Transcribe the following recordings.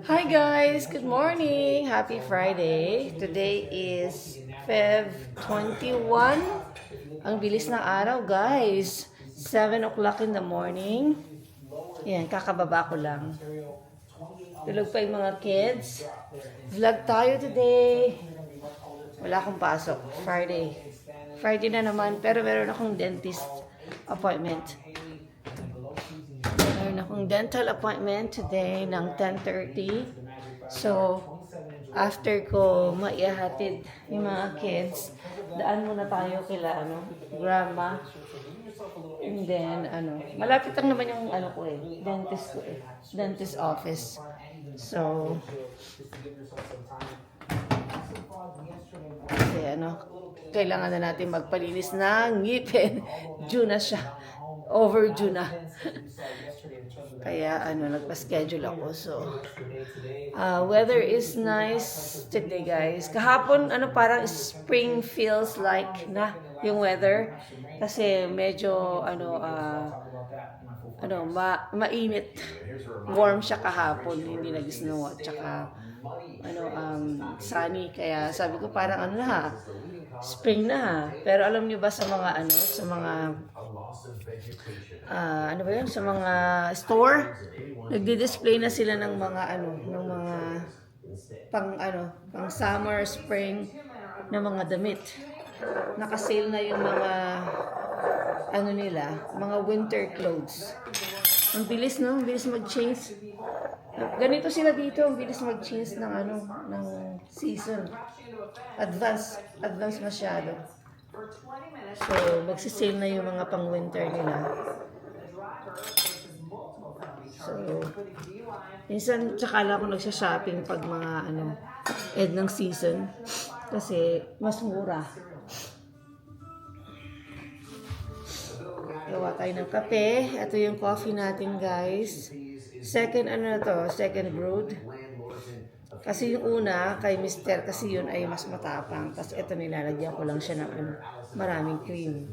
Hi guys, good morning. Happy Friday. Today is Feb 21. Ang bilis ng araw, guys. 7 o'clock in the morning. Yan, kakababa ko lang. Tulog pa yung mga kids. Vlog tayo today. Wala akong pasok. Friday. Friday na naman, pero meron akong dentist appointment. Meron akong dental appointment today ng 10:30. So, after ko maihatid yung mga kids, daan muna tayo kila grandma. And then, malapit lang naman yung dentist ko dentist office. So, kasi kailangan na natin magpalinis ng ngipin. Due na siya. Overdue na. Kaya nagpa-schedule ako. So, weather is nice today, guys. Kahapon, parang spring feels like na yung weather. Kasi medyo, mainit. Warm siya kahapon, hindi nag-snow at saka, sunny. Kaya sabi ko parang spring na ha. Pero alam niyo ba sa mga sa mga sa mga store, nagdi-display na sila ng mga ng mga pang summer, spring na mga damit. Naka-sale na yung mga nila, mga winter clothes. Ang bilis, no? Ang bilis mag-change. Ganito sila dito, ang bilis mag-change ng ng season. Advance masyado. So, magsisale na yung mga pang-winter nila. So, minsan tsaka ako nagsha-shopping pag mga end ng season kasi mas mura. Gawa tayo ng kape. Ito yung coffee natin, guys. Second second brewed. Kasi yung una, kay Mister, kasi yun ay mas matapang. Tapos ito nilalagyan ko lang siya ng maraming cream.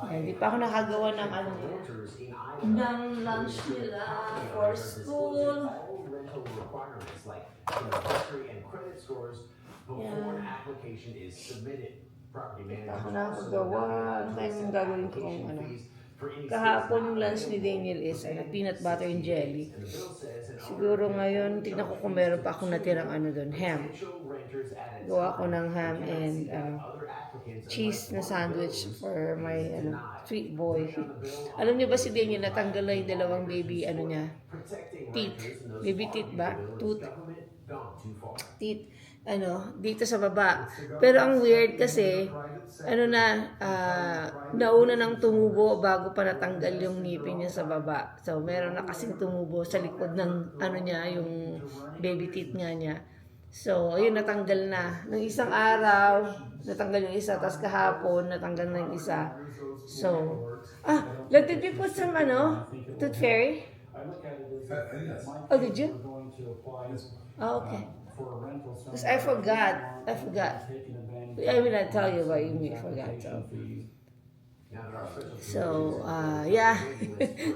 Hindi pa ako nakagawa ng ng lunch nila for school. Yan. Ako nakagawa. Ang tayo yung gagawin ko kahapon yung lunch ni Daniel is peanut butter and jelly. Siguro ngayon, tignan ko kung meron pa akong natirang doon, ham. Gawa ko ng ham and cheese na sandwich for my sweet boy. Alam niyo ba si Daniel natanggal na yung dalawang baby niya? Teeth. Baby teeth ba? Tooth. Teeth. Dito sa baba. Pero ang weird kasi, nauna nang tumubo bago pa natanggal yung ngipin niya sa baba. So, meron na kasing tumubo sa likod ng, niya, yung baby teeth niya. So, ayun, natanggal na. Nung isang araw, natanggal yung isa, tapos kahapon, natanggal na yung isa. So, did you put some, tooth fairy? Oh, did you? Oh, okay. Because I forgot. I will not tell you what you mean, forgot. So, yeah.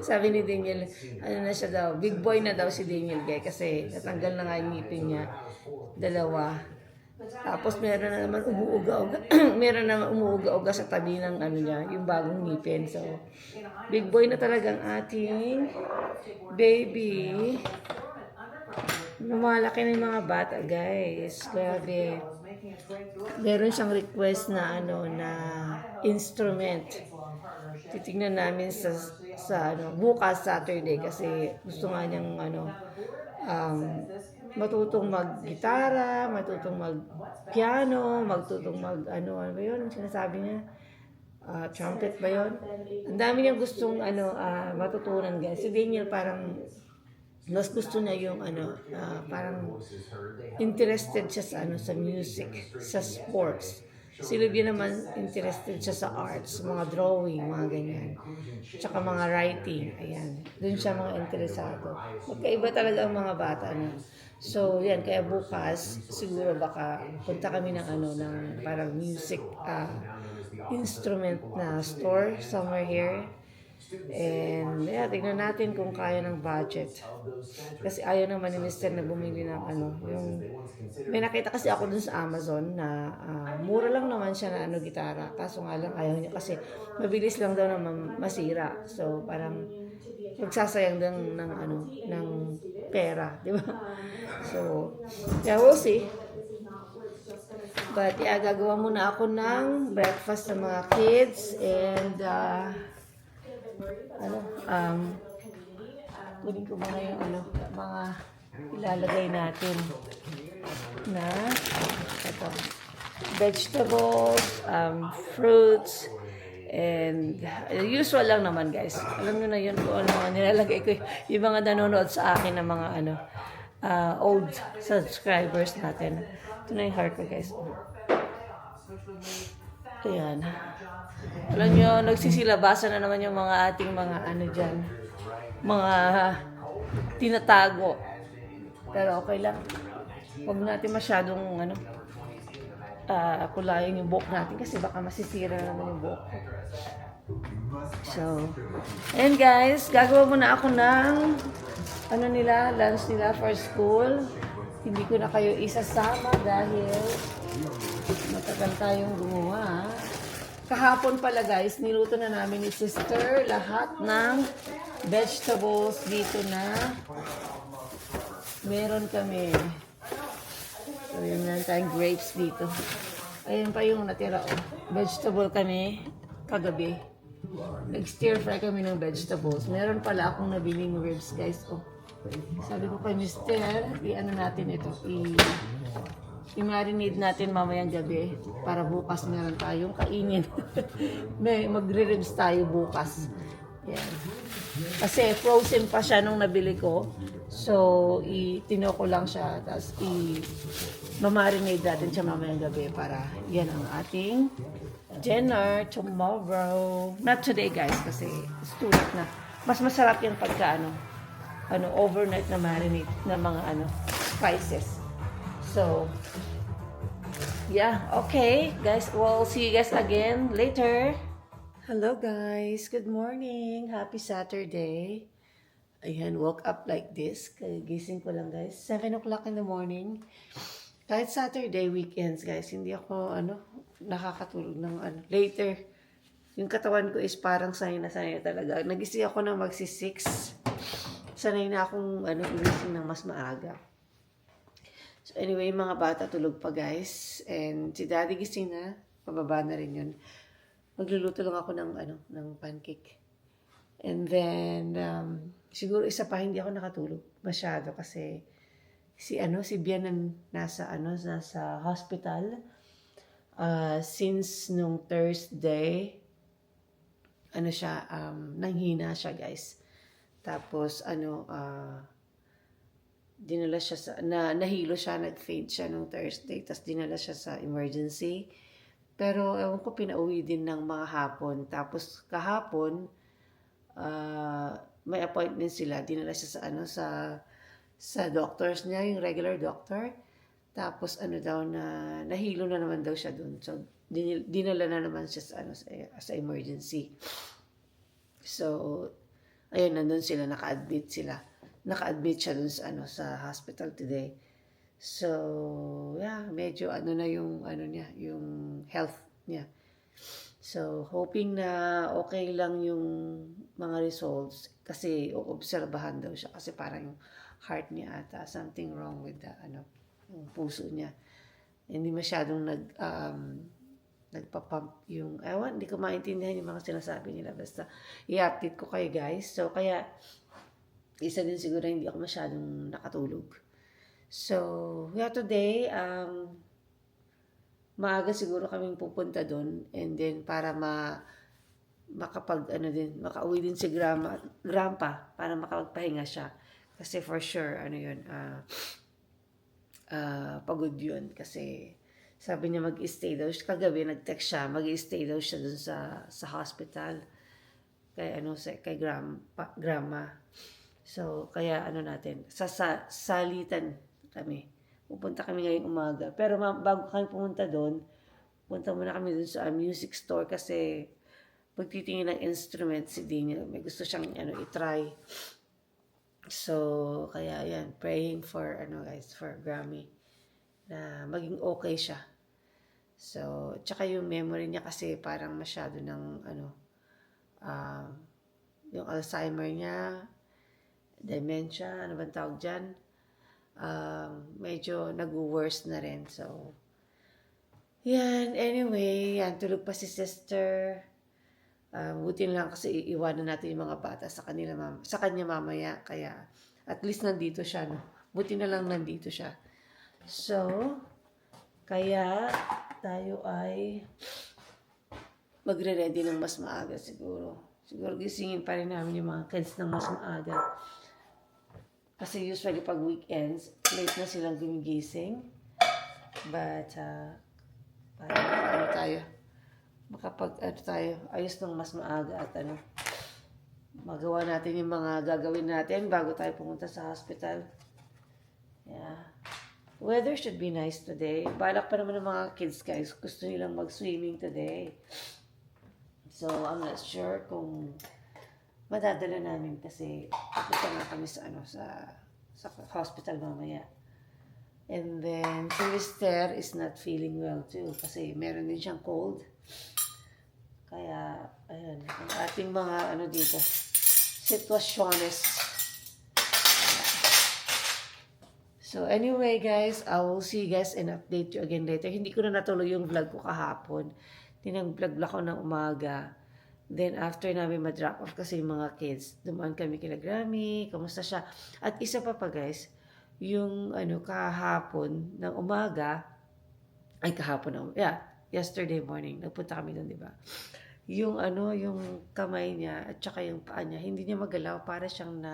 Sabi ni Daniel, na siya daw, big boy na daw si Daniel kasi natanggal na nga yung ngipin niya. Dalawa. Tapos meron na naman umuuga-uga. Meron na umuuga-uga sa tabi ng niya, yung bagong ngipin. So, big boy na talagang ating baby. Lumalaki na yung mga bata, guys. Grabe. Meron siyang request na na instrument. Titingnan namin sa bukas Saturday kasi gusto nga niyang matutong mag-gitara, matutong mag-piano, matutong ano ba yun? Sinasabi niya? Trumpet ba yun? Ang dami niyang gustong matutunan, guys. Si Daniel parang mas gusto niya yung parang interested siya sa music, sa sports. Si Olivia naman interested siya sa arts, mga drawing, mga ganyan. Tsaka mga writing, ayan. Doon siya mga interesado. Magkaiba talaga ang mga bata na. So, yan, kaya bukas, siguro baka punta kami ng ng parang music instrument na store somewhere here. And yeah, tignan natin kung kaya ng budget. Kasi ayaw naman ni Mr. na bumili ng ano, yung may nakita kasi ako dun sa Amazon na mura lang naman siya na ano gitara. Kaso nga lang ayaw niya kasi mabilis lang daw naman masira. So parang magsasayang ng ano ng pera, di ba? So yeah, we'll see. But yeah, gagawa muna ako ng breakfast sa mga kids and ano, kunin ko muna yung ano, mga ilalagay natin na ito, vegetables, fruits, and usual lang naman guys. Alam nyo na yun kung ano mga nilalagay ko. Yung mga nanonood sa akin ng mga ano, old subscribers natin. Ito na yung heart ko guys. Ayan. Alam nyo, nagsisilabasan na naman yung mga ating mga ano dyan. Mga tinatago. Pero okay lang. Huwag natin masyadong ano, kulayin yung buhok natin kasi baka masisira naman yung buhok ko. So, and guys, gagawa muna ako ng ano nila, lunch nila for school. Hindi ko na kayo isasama dahil matagal tayong gumawa. Kahapon pala guys, niluto na namin ni sister lahat ng vegetables dito na meron kami. So, yun na tayong grapes dito. Ayun pa yung natira. Oh. Vegetable kami kagabi. Nag-stir fry kami ng vegetables. Meron pala akong nabiling ribs guys. Oh. Sabi ko kay Mister, i-ano natin ito. I-marinate natin mamayang gabi para bukas meron tayong kainin. May magre-ribs tayo bukas. Yan. Kasi frozen pa siya nung nabili ko. So, itino ko lang siya. Tapos, mamarinate natin siya mamayang gabi para yan ang ating dinner tomorrow. Not today, guys, kasi it's too late na. Mas masarap yung pagka, overnight na marinate na mga, spices. So, yeah, okay, guys. We'll see you guys again later. Hello, guys. Good morning. Happy Saturday. Ayan, woke up like this. Gising ko lang, guys. 7 o'clock in the morning. Kahit Saturday, weekends, guys, hindi ako, nakakatulog ng, later. Yung katawan ko is parang sanay na talaga. Nagising ako ng magsi-6. Sanay na akong, gumising ng mas maaga. So, anyway, mga bata tulog pa, guys. And si daddy gising na. Pababa na rin yun. Magluluto lang ako ng pancake. And then, siguro isa pa hindi ako nakatulog masyado kasi si Bian nasa hospital since nung Thursday nanghina siya guys. Tapos dinala siya nahilo siya, nag-faint siya nung Thursday, tapos dinala siya sa emergency. Pero ewan ko, pinauwi din ng mga hapon. Tapos kahapon may appointment sila, dinala siya sa doctors niya, yung regular doctor. Tapos daw nahilo na naman daw siya doon. So dinala na naman siya sa emergency. So ayun, nandun sila, naka-admit siya doon sa hospital today. So yeah, medyo na yung niya, yung health niya. So, hoping na okay lang yung mga results kasi uobserbahan daw siya kasi parang yung heart niya ata, something wrong with the yung puso niya. Hindi masyadong nagpa-pump yung, hindi ko maintindihan yung mga sinasabi nila, basta i-update ko kayo guys. So, kaya isa din siguro hindi ako masyadong nakatulog. So, yeah, today, maaga siguro kaming pupunta doon and then para makauwi din si grandpa para makapagpahinga siya. Kasi for sure, pagod yun kasi sabi niya mag-stay daw siya. Kagabi nag-text siya, mag-stay daw siya doon sa hospital kay grandma. So, kaya salitan kami. Pupunta kami ngayong umaga. Pero bago kami pumunta doon, punta muna kami doon sa music store kasi magtitingin ng instrument si Daniel. May gusto siyang i-try. So, kaya yan, praying for, guys, for Grammy, na maging okay siya. So, tsaka yung memory niya kasi parang masyado ng, yung Alzheimer niya, dementia, ano bang tawag dyan? Medyo nag-worse na rin. So, yan, anyway, yan, tulog pa si sister. Buti lang kasi iiwanan natin yung mga bata sa kanya mamaya. Kaya, at least nandito siya, no? Buti na lang nandito siya. So, kaya, tayo ay magre-ready ng mas maaga siguro. Siguro gisingin pa rin namin yung mga kids ng mas maaga. Kasi usually pag weekends, late na silang gumigising. But, parang tayo, tayo, ayos ng mas maaga at magawa natin yung mga gagawin natin bago tayo pumunta sa hospital. Yeah. Weather should be nice today. Balak pa naman ng mga kids, guys. Gusto nilang mag-swimming today. So, I'm not sure kung madadala namin kasi pupunta nga kami sa hospital mamaya. And then, si Mister is not feeling well too kasi meron din siyang cold. Kaya, ayun, ang ating mga dito, sitwasyones. So, anyway guys, I will see you guys and update you again later. Hindi ko na natuloy yung vlog ko kahapon. Tinag-vlog ko ng umaga. Then, after namin ma-drop off kasi yung mga kids, dumaan kami kila Grammy, kamusta siya. At isa pa guys, yung kahapon ng umaga, yesterday morning, nagpunta kami doon, di ba? Yung yung kamay niya at saka yung paa niya, hindi niya magalaw, para siyang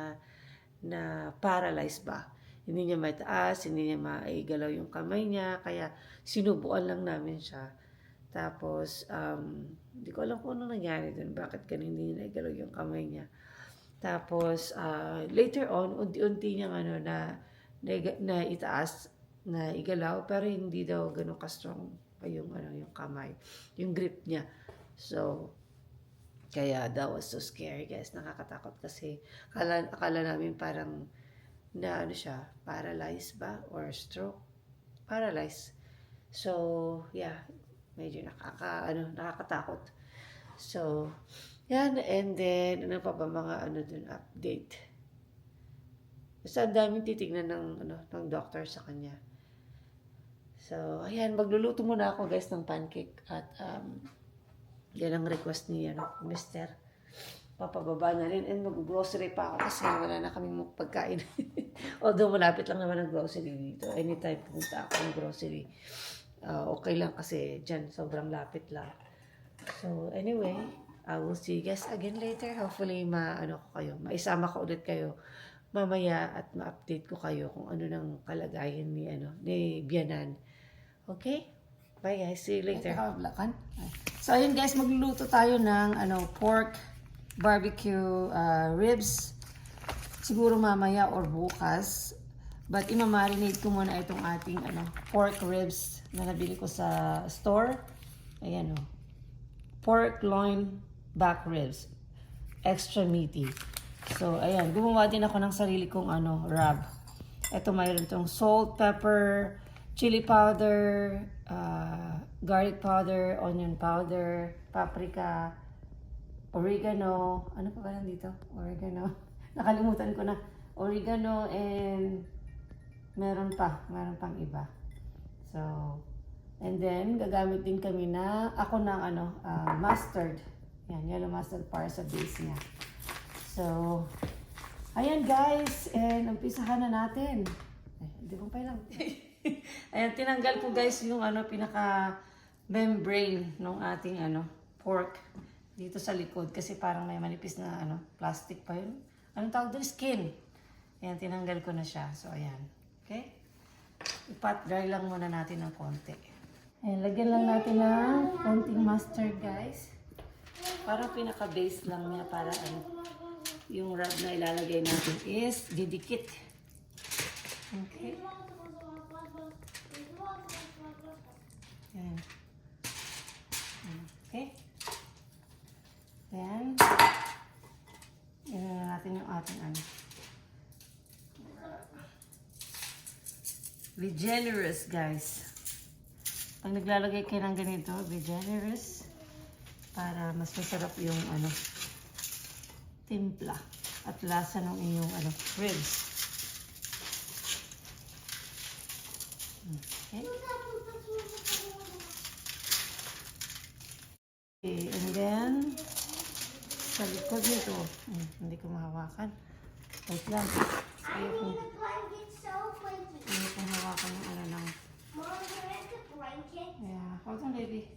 na paralyzed ba. Hindi niya mataas, hindi niya maigalaw yung kamay niya, kaya sinubuan lang namin siya. Tapos, hindi ko alam kung ano nangyari doon, bakit ganun hindi niya naigalaw yung kamay niya. Tapos, later on, unti-unti niyang na itaas, na igalaw, pero hindi daw ganun ka-strong pa yung kamay, yung grip niya. So, kaya that was so scary, guys. Nakakatakot kasi akala namin parang na siya, paralyzed ba or stroke? Paralyzed. So, yeah, medyo nakakatakot. So, yan, and then ano pa ba mga dun update. Basta ang daming titignan ng doctor sa kanya. So, ayan, magluluto muna ako guys ng pancake at yan ang request ni Mister. Papababa na rin and mag-grocery pa ako kasi wala na kaming pagkain. Although malapit lang naman ang grocery dito. Anytime pumunta ako ng grocery. Okay lang kasi dyan sobrang lapit lang. So anyway, I will see you guys again later. Hopefully maisama ko ulit kayo mamaya at ma-update ko kayo kung ano nang kalagayan ni Bianan. Okay? Bye guys, see you later. So ayun guys, magluluto tayo ng pork barbecue ribs. Siguro mamaya or bukas. But imamarinate ko muna itong ating pork ribs na nabili ko sa store. Ayan pork loin back ribs. Extra meaty. So ayan, gumawa din ako ng sarili kong rub. Ito mayroon tong salt, pepper, chili powder, garlic powder, onion powder, paprika, oregano, ano pa ba nandito? Oregano. Nakalimutan ko na. Oregano and meron pang iba. So, and then gagamit din kami ako ng mustard. Yan, yellow mustard para sa base niya. So, ayan guys, and umpisahan na natin. Ay, hindi ko pa lang. Ayan, tinanggal ko guys yung pinaka membrane ng ating pork dito sa likod kasi parang may manipis na plastic pa yun. Anong tawag doon? Skin. Ayan, tinanggal ko na siya. So, ayan. Okay? I-pat dry lang muna natin ng konti. Ayan, lagyan lang natin ng konting mustard, guys. Parang pinaka-base lang niya para yung rub na ilalagay natin is didikit. Okay? Ayan. Okay? ating ano. Be generous, guys. Pag naglalagay kayo ng ganito, be generous para mas masarap yung ano, timpla at lasa ng inyong ano, ribs. Okay. Okay, and then sa likod nito, hindi ko mahawakan. Wait lang. Hindi ko hawakan yung ano lang. Yeah, hold on, baby.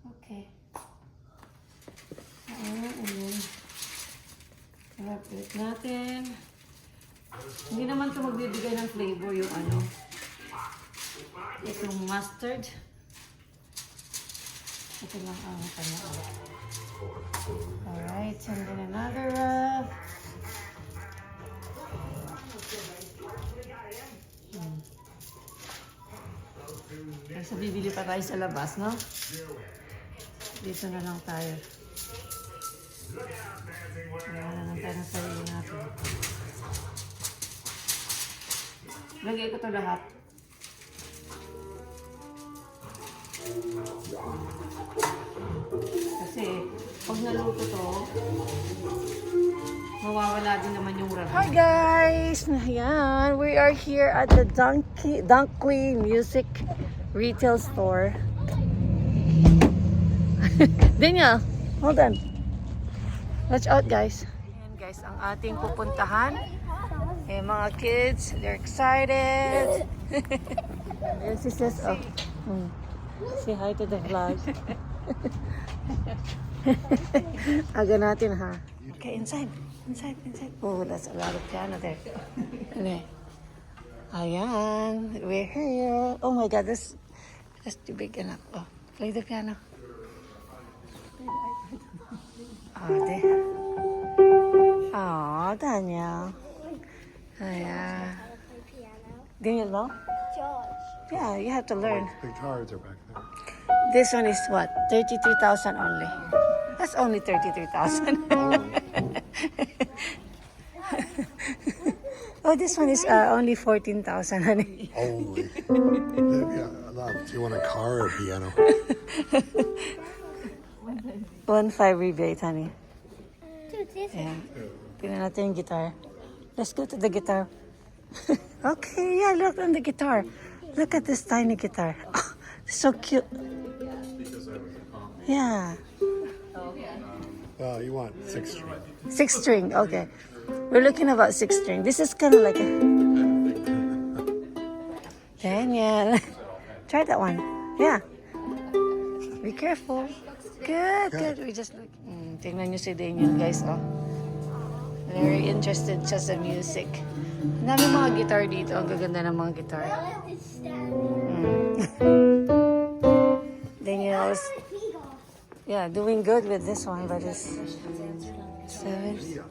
Okay. And then, wrap natin. Hindi naman ito magbibigay ng flavor yung ano. Itong mustard. Ito lang ang kanya. Alright, and then another wrap. Okay, so bibili pa tayo sa labas, no? Dito na lang tayo. Kaya na lang tayo ng sarili natin. Lagay ko ito lahat. Kasi, pag naluto to, mawawala din naman yung rami. Hi guys! Ayan, we are here at the Dunkway Music Retail Store. Daniel, hold on. Watch out, guys. Ayan guys, ang ating pupuntahan. Eh, mga kids, they're excited. There she says, oh. Say hi to the vlog. Aga natin, ha? Okay, inside. Oh, that's a lot of piano there. Ayan, we're here. Oh my God, that's too big enough. Oh, play the piano. Oh, there. Oh, Daniel. Yeah. Daniel, no? George. Yeah, you have to learn. The cards are back there. This one is what? 33,000 only. That's only 33,000. Oh, this one is only 14,000, honey. Only. Yeah, do you want a car or a piano? 1.5 rebate, honey. Dude, this Yeah. Tingnan natin yung guitar. Let's go to the guitar. Okay, yeah, look on the guitar. Look at this tiny guitar. Oh, so cute. Yeah. You want 6 string. 6 string, okay. We're looking about 6 string. This is kind of like a... Daniel. Try that one. Yeah. Be careful. Good. We just look. Tingnan nyo si Daniel, guys, oh. Very interested siya sa music. Ang dami mga guitar dito. Ang gaganda ng mga guitar. Daniel's, yeah, doing good with this one, but it's 7.